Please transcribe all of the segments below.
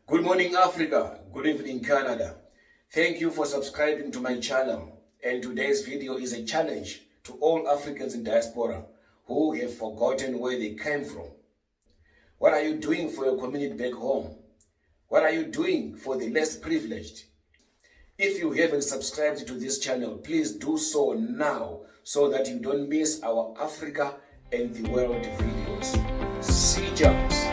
Good morning, Africa. Good evening, Canada. Thank you for subscribing to my channel. And today's video is a challenge to all Africans in diaspora who have forgotten where they came from. What are you doing for your community back home? What are you doing for the less privileged? If you haven't subscribed to this channel, please do so now so that you don't miss our Africa and the world videos. See jumps.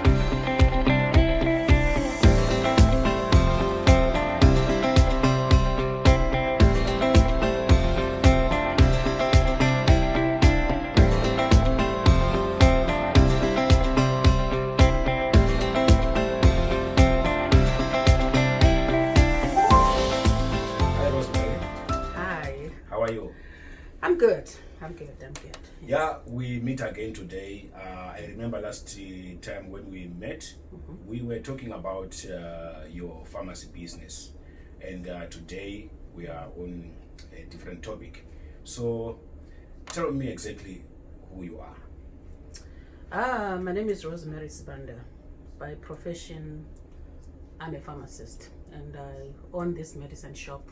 I'm good. Yeah, we meet again today. I remember last time when we met, we were talking about your pharmacy business. And today we are on a different topic. So tell me exactly who you are. My name is Rosemary. By profession, I'm a pharmacist and I own this medicine shop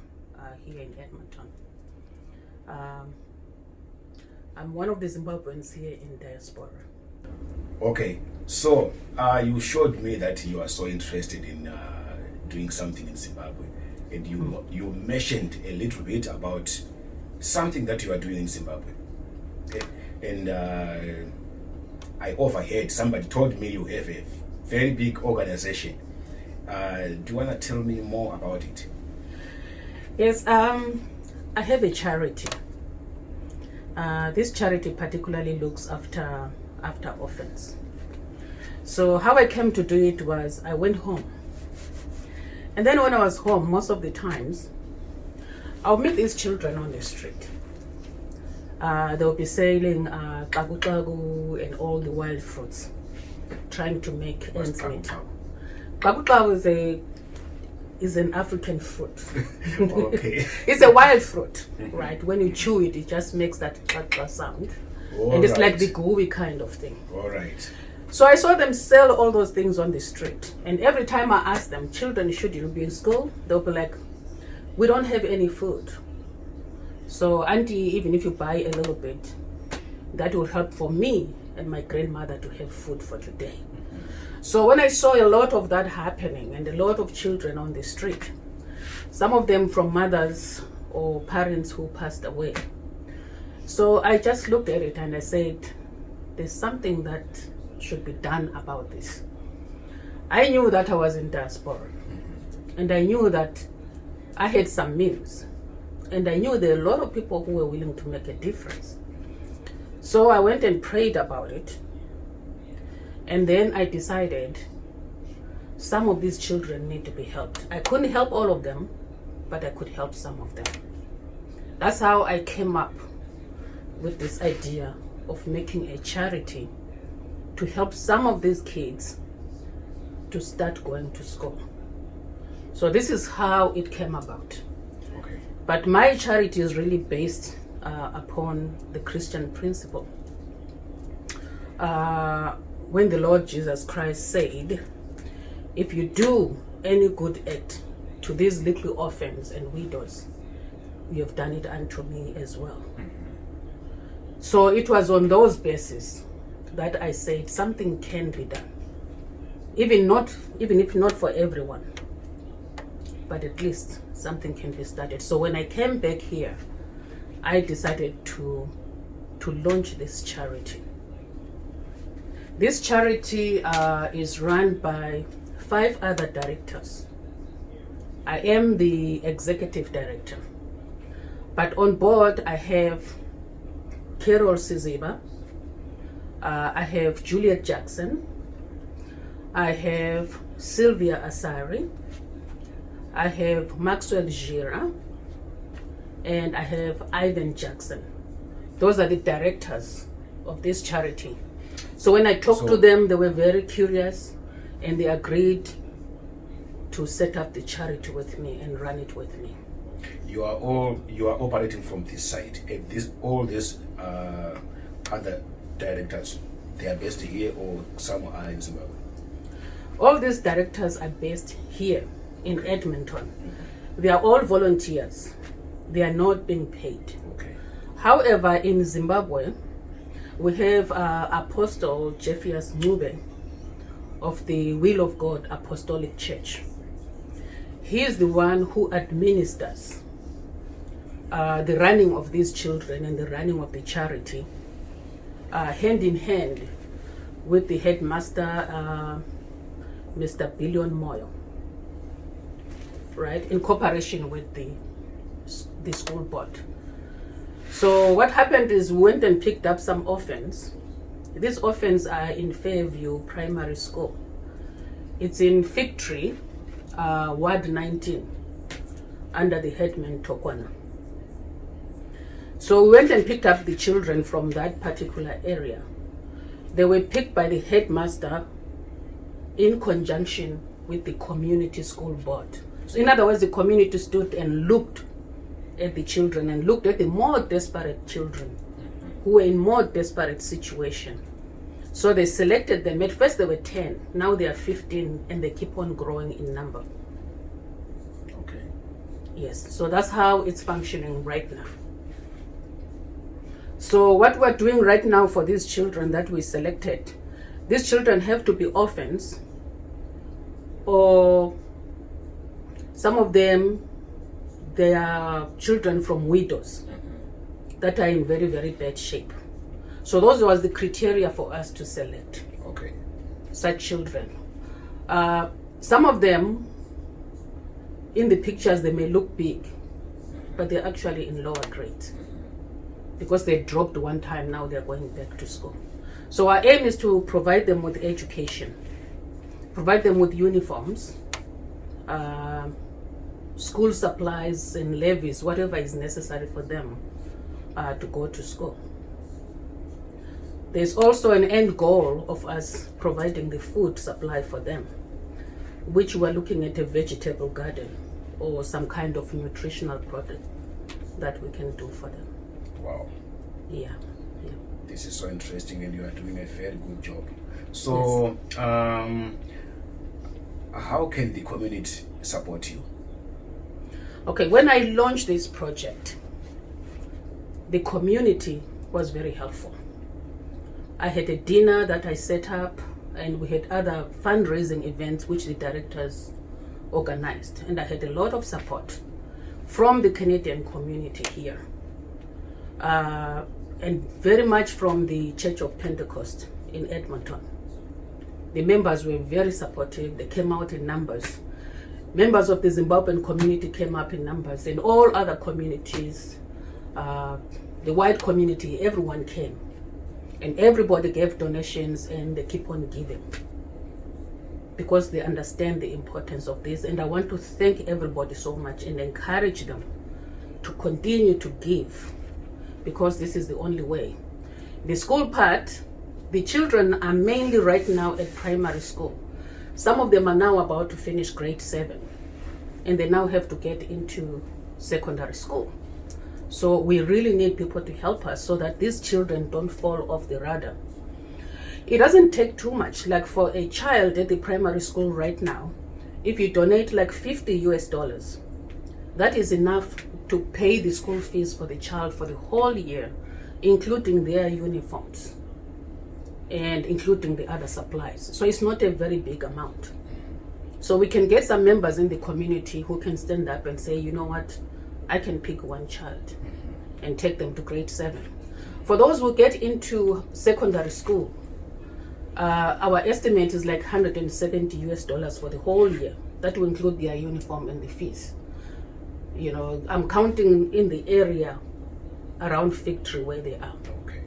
here in Edmonton. I'm one of the Zimbabweans here in diaspora. Okay, so you showed me that you are so interested in doing something in Zimbabwe, and you mentioned a little bit about something that you are doing in Zimbabwe. Okay? And I overheard somebody told me you have a very big organization. Do you want to tell me more about it? Yes, I have a charity. This charity particularly looks after orphans. So how I came to do it was I went home. And then when I was home, most of the times, I'll meet these children on the street. They'll be selling kagu and all the wild fruits, trying to make ends meet. Kagu is an African fruit. Okay. It's a wild fruit, right? When you chew it, it just makes that kaka sound. And it's like the gooey kind of thing. All right. So I saw them sell all those things on the street. And every time I asked them, children, should you be in school? They'll be like, we don't have any food. So auntie, even if you buy a little bit, that will help for me and my grandmother to have food for today. So when I saw a lot of that happening and a lot of children on the street, some of them from mothers or parents who passed away. So I just looked at it and I said, there's something that should be done about this. I knew that I was in diaspora and I knew that I had some means and I knew there are a lot of people who were willing to make a difference. So I went and prayed about it. And then I decided some of these children need to be helped. I couldn't help all of them, but I could help some of them. That's how I came up with this idea of making a charity to help some of these kids to start going to school. So this is how it came about. Okay. But my charity is really based upon the Christian principle. When the Lord Jesus Christ said, if you do any good act to these little orphans and widows, you have done it unto me as well. So it was on those bases that I said something can be done. Even if not for everyone, but at least something can be started. So when I came back here, I decided to launch this charity. This charity is run by 5 other directors. I am the executive director. But on board, I have Carol Siziba, I have Juliet Jackson, I have Sylvia Asari, I have Maxwell Gira, and I have Ivan Jackson. Those are the directors of this charity. So when I talked to them, they were very curious and they agreed to set up the charity with me and run it with me. You are operating from this side, and all these other directors, they are based here or somewhere in Zimbabwe? All these directors are based here in Edmonton. They are all volunteers. They are not being paid. Okay. However, in Zimbabwe, we have Apostle Jeffias Mangwe of the Will of God Apostolic Church. He is the one who administers the running of these children and the running of the charity, hand in hand with the headmaster, Mr. Billion Moyo, right, in cooperation with the school board. So what happened is we went and picked up some orphans. These orphans are in Fairview Primary School. It's in Fig Tree, Ward 19, under the headman Tokwana. So we went and picked up the children from that particular area. They were picked by the headmaster in conjunction with the community school board. So in other words, the community stood and looked at the children and looked at the more desperate children who were in more desperate situation. So they selected them. At first they were 10, now they are 15, and they keep on growing in number. Okay. Yes, so that's how it's functioning right now. So what we're doing right now for these children that we selected, these children have to be orphans, or some of them, they are children from widows that are in very, very bad shape. So those was the criteria for us to select. Okay. Such children. Some of them, in the pictures, they may look big, but they're actually in lower grades. Because they dropped one time, now they're going back to school. So our aim is to provide them with education, provide them with uniforms, school supplies and levies, whatever is necessary for them to go to school. There's also an end goal of us providing the food supply for them, which we're looking at a vegetable garden or some kind of nutritional product that we can do for them. Wow. Yeah. This is so interesting, and you are doing a very good job. So, yes. How can the community support you? Okay, when I launched this project, the community was very helpful. I had a dinner that I set up, and we had other fundraising events which the directors organized, and I had a lot of support from the Canadian community here, and very much from the Church of Pentecost in Edmonton. The members were very supportive. They came out in numbers. Members of the Zimbabwean community came up in numbers, and all other communities, the white community, everyone came. And everybody gave donations, and they keep on giving because they understand the importance of this. And I want to thank everybody so much and encourage them to continue to give, because this is the only way. The school part, the children are mainly right now at primary school. Some of them are now about to finish grade 7, and they now have to get into secondary school. So we really need people to help us so that these children don't fall off the radar. It doesn't take too much. Like for a child at the primary school right now, if you donate like $50, that is enough to pay the school fees for the child for the whole year, including their uniforms and including the other supplies. So it's not a very big amount. So we can get some members in the community who can stand up and say, you know what, I can pick one child and take them to grade 7. For those who get into secondary school, our estimate is like $170 for the whole year. That will include their uniform and the fees. You know, I'm counting in the area around Fig Tree where they are. Okay.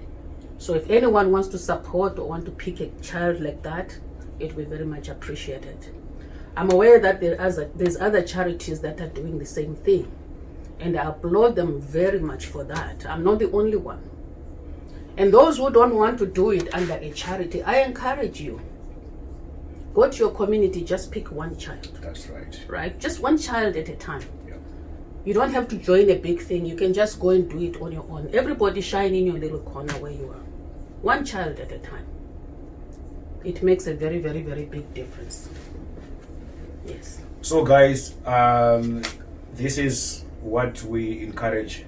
So if anyone wants to support or want to pick a child like that, it will be very much appreciated. I'm aware that there's other charities that are doing the same thing, and I applaud them very much for that. I'm not the only one. And those who don't want to do it under a charity, I encourage you, go to your community, just pick one child. That's right. Right? Just one child at a time. Yeah. You don't have to join a big thing. You can just go and do it on your own. Everybody shine in your little corner where you are. One child at a time. it makes a very, very, very big difference. Yes. So guys, this is what we encourage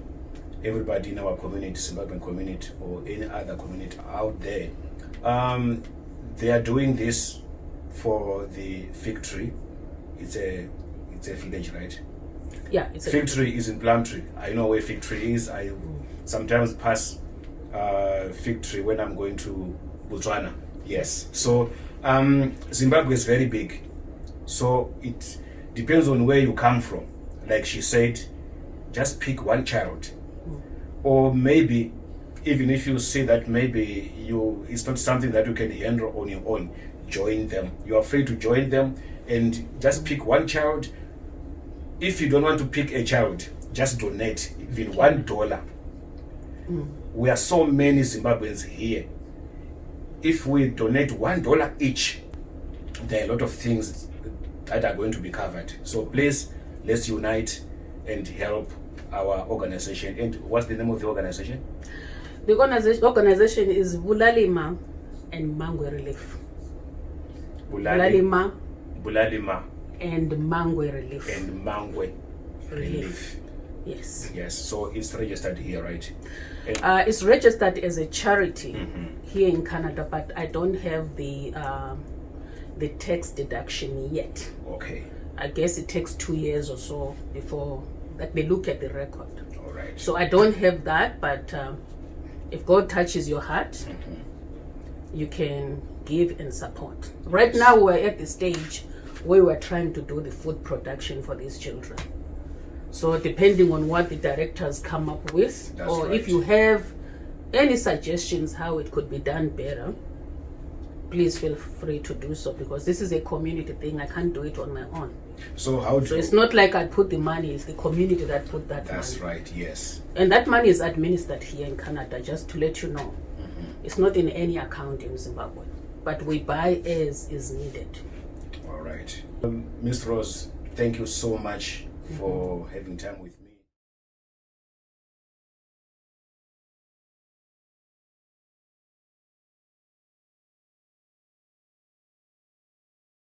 everybody in our community, Zimbabwean community or any other community out there. They are doing this for the fig tree. It's a village, right? Yeah, it's a fig tree is in Plumtree. I know where fig tree is. I sometimes pass fig tree when I'm going to Botswana. Yes. So Zimbabwe is very big. So it depends on where you come from. Like she said, just pick one child. Or maybe, even if you see that maybe it's not something that you can handle on your own, join them. You are free to join them and just pick one child. If you don't want to pick a child, just donate even $1. We are so many Zimbabweans here. If we donate $1 each, there are a lot of things that are going to be covered. So please, let's unite and help our organization. And what's the name of the organization? The organization is Bulilima and Mangwe Relief. Bulilima and Mangwe Relief. And Mangwe Relief. Yes. Yes. So it's registered here, right? It's registered as a charity here in Canada, but I don't have the tax deduction yet. Okay. I guess it takes 2 years or so before that they look at the record. All right. So I don't have that, but if God touches your heart, you can give and support. Right now we're at the stage where we're trying to do the food production for these children. So depending on what the directors come up with, or if you have any suggestions how it could be done better, please feel free to do so, because this is a community thing. I can't do it on my own. So how do it's not like I put the money, it's the community that put that money. That's right, yes. And that money is administered here in Canada, just to let you know. It's not in any account in Zimbabwe, but we buy as is needed. All right. Ms. Rose, thank you so much for having time with me.